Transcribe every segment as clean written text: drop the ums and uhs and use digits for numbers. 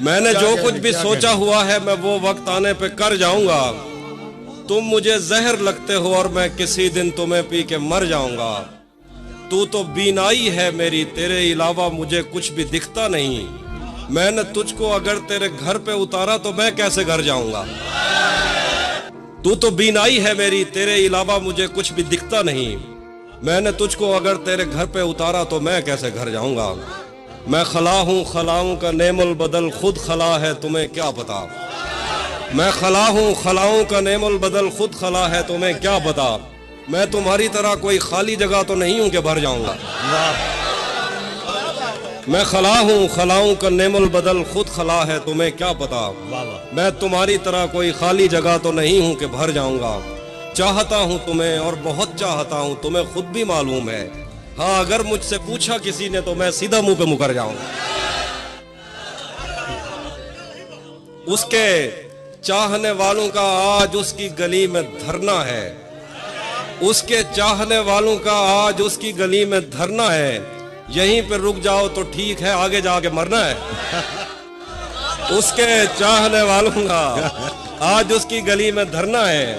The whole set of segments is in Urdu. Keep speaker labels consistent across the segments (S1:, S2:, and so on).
S1: میں نے جو کچھ بھی سوچا ہوا ہے میں وہ وقت آنے پہ کر جاؤں گا. تم مجھے زہر لگتے ہو اور میں کسی دن تمہیں پی کے مر جاؤں گا. تو بینائی ہے میری، تیرے علاوہ مجھے کچھ بھی دکھتا نہیں. میں نے تجھ کو اگر تیرے گھر پہ اتارا تو میں کیسے گھر جاؤں گا. تو بینائی ہے میری، تیرے علاوہ مجھے کچھ بھی دکھتا نہیں. میں نے تجھ کو اگر تیرے گھر پہ اتارا تو میں کیسے گھر جاؤں گا. میں خلا ہوں خلاؤں کا نعم البدل، خود خلا ہے تمہیں کیا پتا. میں خلا ہوں خلاؤں کا نعم البدل، خود خلا ہے تمہیں کیا پتا. میں تمہاری طرح کوئی خالی جگہ تو نہیں ہوں کہ بھر جاؤں گا. میں خلا ہوں خلاؤں کا نعم البدل، خود خلا ہے تمہیں کیا پتا. میں تمہاری طرح کوئی خالی جگہ تو نہیں ہوں کہ بھر جاؤں گا. چاہتا ہوں تمہیں اور بہت چاہتا ہوں، تمہیں خود بھی معلوم ہے. ہاں اگر مجھ سے پوچھا کسی نے تو میں سیدھا منہ پہ مکر جاؤں گا. اس کے چاہنے والوں کا آج اس کی گلی میں دھرنا ہے. اس کے چاہنے والوں کا آج اس کی گلی میں دھرنا ہے. یہیں پہ رک جاؤ تو ٹھیک ہے، آگے جا کے مرنا ہے. اس کے چاہنے والوں کا آج اس کی گلی میں دھرنا ہے.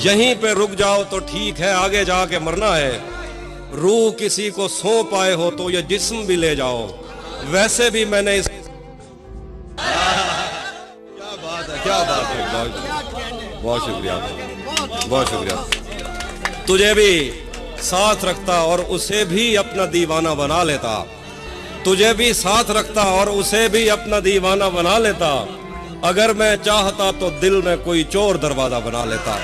S1: یہیں پہ رک جاؤ تو ٹھیک ہے، آگے جا کے مرنا ہے. روح کسی کو سونپ آئے ہو تو یہ جسم بھی لے جاؤ. ویسے بھی میں نے کیا بات ہے. بہت شکریہ، بہت شکریہ. تجھے بھی ساتھ رکھتا اور اسے بھی اپنا دیوانہ بنا لیتا. تجھے بھی ساتھ رکھتا اور اسے بھی اپنا دیوانہ بنا لیتا. اگر میں چاہتا تو دل میں کوئی چور دروازہ بنا لیتا.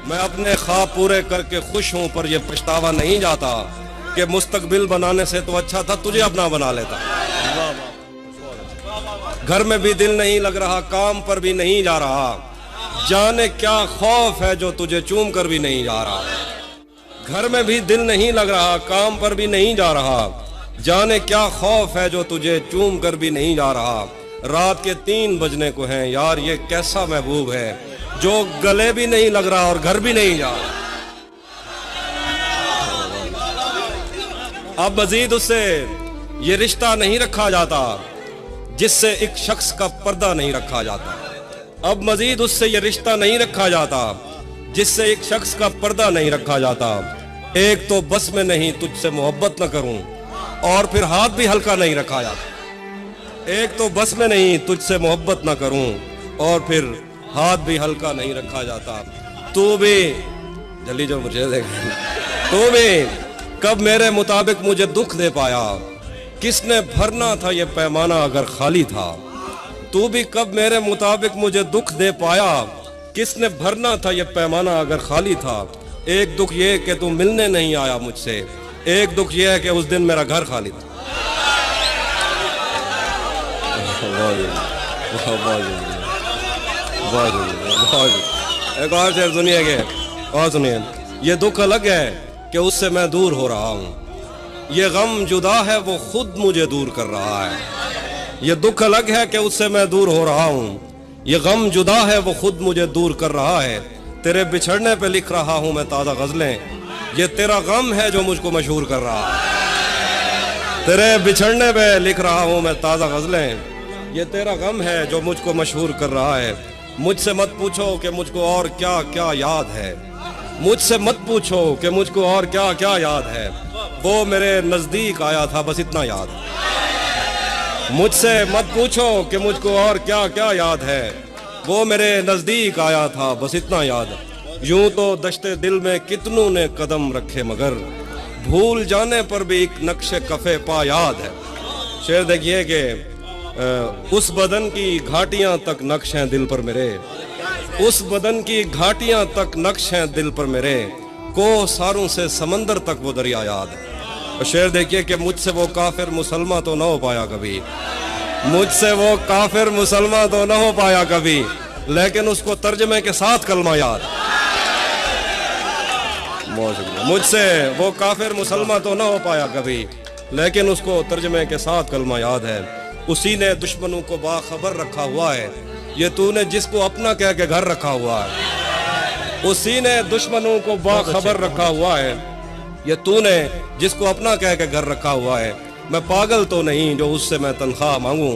S1: میں اپنے خواب پورے کر کے خوش ہوں، پر یہ پچھتاوا نہیں جاتا کہ مستقبل بنانے سے تو اچھا تھا تجھے اپنا بنا لیتا. گھر میں بھی دل نہیں لگ رہا، کام پر بھی نہیں جا رہا. جانے کیا خوف ہے جو تجھے چوم کر بھی نہیں جا رہا. گھر میں بھی دل نہیں لگ رہا، کام پر بھی نہیں جا رہا. جانے کیا خوف ہے جو تجھے چوم کر بھی نہیں جا رہا. رات کے 3 بجنے کو ہیں یار، یہ کیسا محبوب ہے جو گلے بھی نہیں لگ رہا اور گھر بھی نہیں جا رہا. اب مزید اس سے یہ رشتہ نہیں رکھا جاتا جس سے ایک شخص کا پردہ نہیں رکھا جاتا. اب مزید اس سے یہ رشتہ نہیں رکھا جاتا جس سے ایک شخص کا پردہ نہیں رکھا جاتا. ایک تو بس میں نہیں تجھ سے محبت نہ کروں، اور پھر ہاتھ بھی ہلکا نہیں رکھا جاتا. ایک تو بس میں نہیں تجھ سے محبت نہ کروں، اور پھر ہاتھ بھی ہلکا نہیں رکھا جاتا. تو بھی جلدی جو مجھے دیکھ، تو بھی کب میرے مطابق مجھے دکھ دے پایا. کس نے بھرنا تھا یہ پیمانہ اگر خالی تھا. تو بھی کب میرے مطابق مجھے دکھ دے پایا. کس نے بھرنا تھا یہ پیمانہ اگر خالی تھا. ایک دکھ یہ کہ تو ملنے نہیں آیا مجھ سے، ایک دکھ یہ ہے کہ اس دن میرا گھر خالی تھا. ایک اور شعر سنیے گے، اور سنیے. یہ دکھ الگ ہے کہ اس سے میں دور ہو رہا ہوں. یہ غم جدا ہے وہ خود مجھے دور کر رہا ہے. یہ دکھ الگ ہے کہ اس سے میں دور ہو رہا ہوں. یہ غم جدا ہے وہ خود مجھے دور کر رہا ہے. تیرے بچھڑنے پہ لکھ رہا ہوں میں تازہ غزلیں. یہ تیرا غم ہے جو مجھ کو مشہور کر رہا ہے. تیرے بچھڑنے پہ لکھ رہا ہوں میں تازہ غزلیں. یہ تیرا غم ہے جو مجھ کو مشہور کر رہا ہے. مجھ سے مت پوچھو کہ مجھ کو اور کیا کیا یاد ہے. مجھ سے مت پوچھو کہ مجھ کو اور کیا کیا یاد ہے. وہ میرے نزدیک آیا تھا بس اتنا یاد ہے. مجھ سے مت پوچھو کہ مجھ کو اور کیا کیا یاد ہے. وہ میرے نزدیک آیا تھا بس اتنا یاد ہے. یوں تو دشتے دل میں کتنوں نے قدم رکھے مگر بھول جانے پر بھی ایک نقش کفے پا یاد ہے. شعر دیکھیے کہ اس بدن کی گھاٹیاں تک نقش ہیں دل پر میرے. اس بدن کی گھاٹیاں تک نقش ہیں دل پر میرے. کوہ ساروں سے سمندر تک وہ دریا یاد ہے. اور شعر دیکھیے کہ مجھ سے وہ کافر مسلمہ تو نہ ہو پایا کبھی. مجھ سے وہ کافر مسلمہ تو نہ ہو پایا کبھی، لیکن اس کو ترجمے کے ساتھ کلمہ یاد. مجھ سے وہ کافر مسلمہ تو نہ ہو پایا کبھی، لیکن اس کو ترجمے کے ساتھ کلمہ یاد ہے. اسی نے دشمنوں کو باخبر رکھا ہوا ہے. یہ تو نے جس کو اپنا کہہ کے گھر رکھا ہوا ہے. اسی نے دشمنوں کو باخبر رکھا ہوا ہے. یہ تو نے جس کو اپنا کہہ کے گھر رکھا ہوا ہے. میں پاگل تو نہیں جو اس سے میں تنخواہ مانگوں.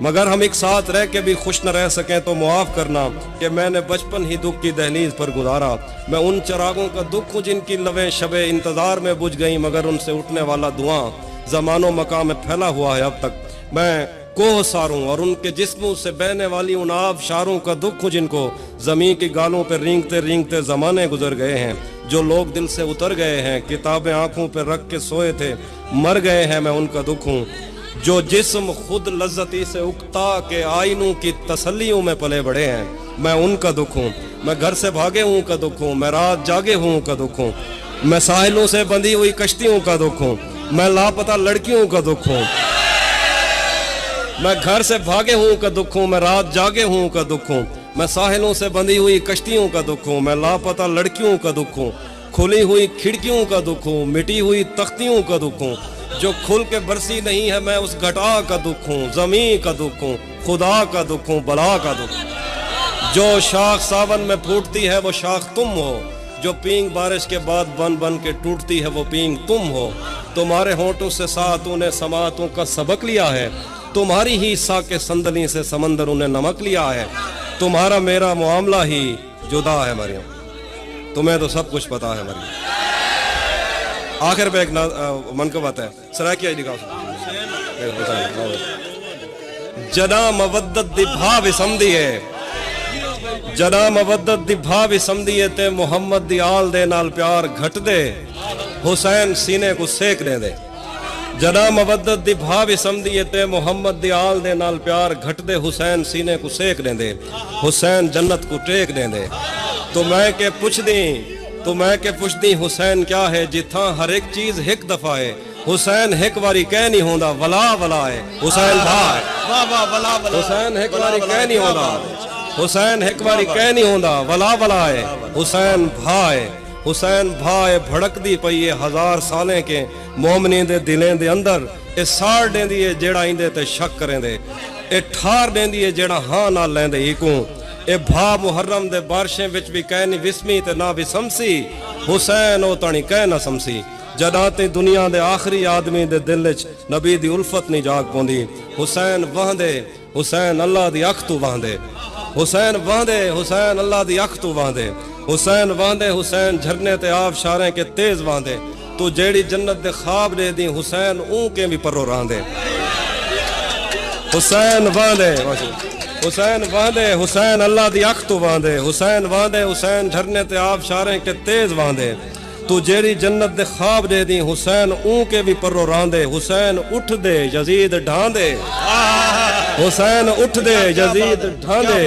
S1: مگر ہم ایک ساتھ رہ کے بھی خوش نہ رہ سکیں تو معاف کرنا کہ میں نے بچپن ہی دکھ کی دہلیز پر گزارا۔ میں ان چراغوں کا دکھ ہوں جن کی لویں شب انتظار میں بجھ گئیں، مگر ان سے اٹھنے والا دھواں زمان و مکان میں پھیلا ہوا ہے اب تک۔ میں کوہ ساروں اور ان کے جسموں سے بہنے والی ان آب شاروں کا دکھ ہوں جن کو زمین کی گالوں پہ رینگتے رینگتے زمانے گزر گئے ہیں۔ جو لوگ دل سے اتر گئے ہیں، کتابیں آنکھوں پہ رکھ کے سوئے تھے، مر گئے ہیں، میں ان کا دکھ ہوں۔ جو جسم خود لذتی سے اکتا کے آئینوں کی تسلیوں میں پلے بڑے ہیں، میں ان کا دکھ ہوں۔ میں گھر سے بھاگے ہوں کا دکھ ہوں، میں رات جاگے ہوں کا دکھ ہوں، میں ساحلوں سے بندھی ہوئی کشتیوں کا دکھ ہوں، میں لاپتہ لڑکیوں کا دکھ ہوں۔ میں گھر سے بھاگے ہوں کا دکھ ہوں، میں رات جاگے ہوں کا دکھ ہوں، میں ساحلوں سے بندھی ہوئی کشتیوں کا دکھ ہوں، میں لاپتہ لڑکیوں کا دکھ ہوں، کھلی ہوئی کھڑکیوں کا دکھ ہوں، مٹی ہوئی تختیوں کا دکھ ہوں۔ جو کھل کے برسی نہیں ہے میں اس گھٹا کا دکھ ہوں، زمین کا دکھ ہوں، خدا کا دکھ ہوں، بلا کا دکھ ہوں۔ جو شاخ ساون میں پھوٹتی ہے وہ شاخ تم ہو، جو پینگ بارش کے بعد بن بن کے ٹوٹتی ہے وہ پینگ تم ہو۔ تمہارے ہونٹوں سے ساتوں نے سماعتوں کا سبق لیا ہے، تمہاری ہی ساکے صندلی سے سمندروں نے نمک لیا ہے۔ تمہارا میرا معاملہ ہی جدا ہے مریم، تمہیں تو سب کچھ پتا ہے مریم۔ آخر پہ ایک منقبت ہے، سرائکیہ لکھا جنا مودت دی بھاوی سمدھیے، جنا مودت دی بھاوی سمدھیے تے محمد دی آل دے نال پیار گھٹ دے، حسین سینے کو سیکنے دے۔ جنا مودت دی بھاوی سمدھیے تے محمد دی آل دے نال پیار گھٹ دے، حسین سینے کو سیکنے دے، حسین جنت کو ٹیک دے دے۔ تو میں کہ پوچھ دی حسین کیا ہے، جتھاں ہر ایک چیز ایک دفعہ ہے، حسین ایک واری کہہ نہیں ہوندا ولا ولا ہے، حسین بھائی حسین ایک واری کہہ نہیں ہوندا، حسین ایک واری کہہ نہیں ہوندا ولا ولا ہے، حسین بھائی حسین بھائی بھڑک دی پئی ہے ہزار سالیں کے مومنی دے دلیں دے اندر، اے ساڑ دیں دی ہے جیڑا اندے تے شک کریں دے، اے ٹھار دیں دی ہے جیڑا ہاں نہ لیں دے ایکوں، اے بھا محرم دے بارشیں وچ بھی کہہ نہیں وسمی تے نہ بھی سمسی، حسین او تانی کہہ نہ سمسی۔ جداں تے دنیا دے آخری آدمی دے دل وچ نبی دی الفت نہیں جاگ پوندی، حسین وہندے حسین اللہ دی اکھ تو وہندے، حسین وہندے حسین اللہ دی اکھ تو وہندے، حسین وہندے حسین جھرنے تے آب شاریں کے تیز وہندے، تو جیڑی جنت دے خواب دے دی حسین اون کے بھی پرو راندے۔ حسین وہندے حسین وہندے حسین اللہ دی اکھ تو وہندے، حسین وہندے حسین جھرنے تے آب شاریں کے تیز وہندے، تو جیڑی جنت دے خواب دے دی حسین اون کے بھی پرو راندے۔ حسین اٹھ دے یزید ڈھاندے، حسین اٹھ دے یزید ڈھاندے،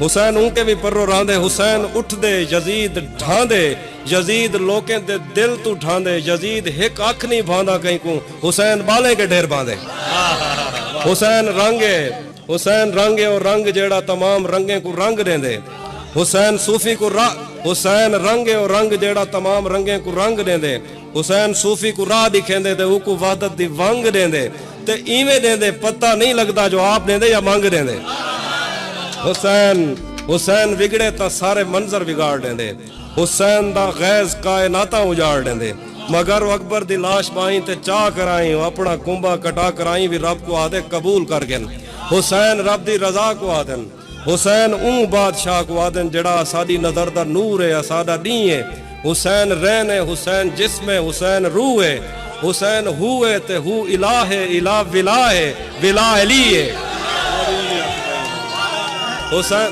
S1: حسین اون کے بھی پرو راندے، حسین اٹھ دے یزید ڈھاندے، یزید لوکیں دے دل تو ڈھاندے، یزید ایک اکھ نہیں بھاندا کہیں کو، حسین بالے کے ڈھیر باندے۔ حسین رنگے اور رنگ جیڑا تمام رنگیں کو رنگ دیں دے، حسین صوفی کو حسین رنگے اور رنگ جیڑا تمام رنگیں کو رنگ دیں دے، حسین صوفی کو راہ دکھیں دے تے او کو وحدت دی ونگ دیں دے، تے ایویں دیں دے پتہ نہیں لگدا جو آپ دیں دے یا مانگ دیں دے۔ حسین بگڑے تا سارے منظر بگاڑ دیں دے، حسین دا غیظ کائناتاں اجاڑ دیں دے، مگر وہ اکبر دی لاش پائیں تے چاہ کرائیں، وہ اپنا کنبا کٹا کرائیں بھی رب کو آدھے قبول کر گن، حسین رب دی رضا کو آدھن، حسین اون بادشاہ کو آدھن جڑا ساری نظر دا نور ہے سادہ نہیں ہے، حسین رین ہے حسین جسم ہے حسین روح ہے، حسین ہوئے تے ہو الہ ہے الہ ولا ہے ولا علی ہے، حسین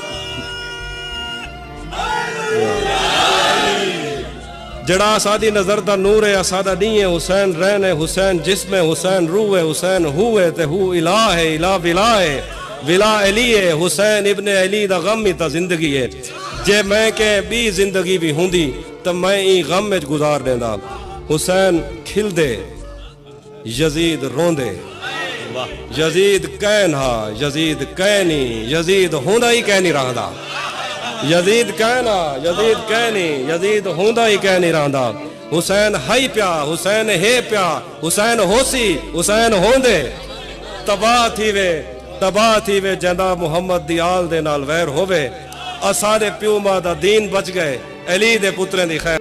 S1: جڑا سادی نظر دا نور ہے سادہ نہیں ہے، حسین رین ہے حسین جسم ہے حسین روح ہے، حسین ہوئے تے ہو الہ ہے الہ ولا ہے ولا علی ہے، حسین ابن علی دا غم ہی تا زندگی ہے، جے میں کہ بھی زندگی بھی ہوندی تو میں ای غم میں گزار دینا۔ حسین کھل دے یزید روندے، یزید کہن ہا یزید کہنی، یزید ہوندا ہی کہنی رہندا، یزید کہنا یزید کہنی، یزید ہوندا ہی کہنی رہندا، حسین ہائی پیا حسین ہے پیا، حسین ہوسی حسین ہوندے، تباہ تھی وے جندا محمد دی آل دے نال ویر ہووے، اساڈے پیو ماں دا دین بچ گئے، علی دے پتریں دی خیر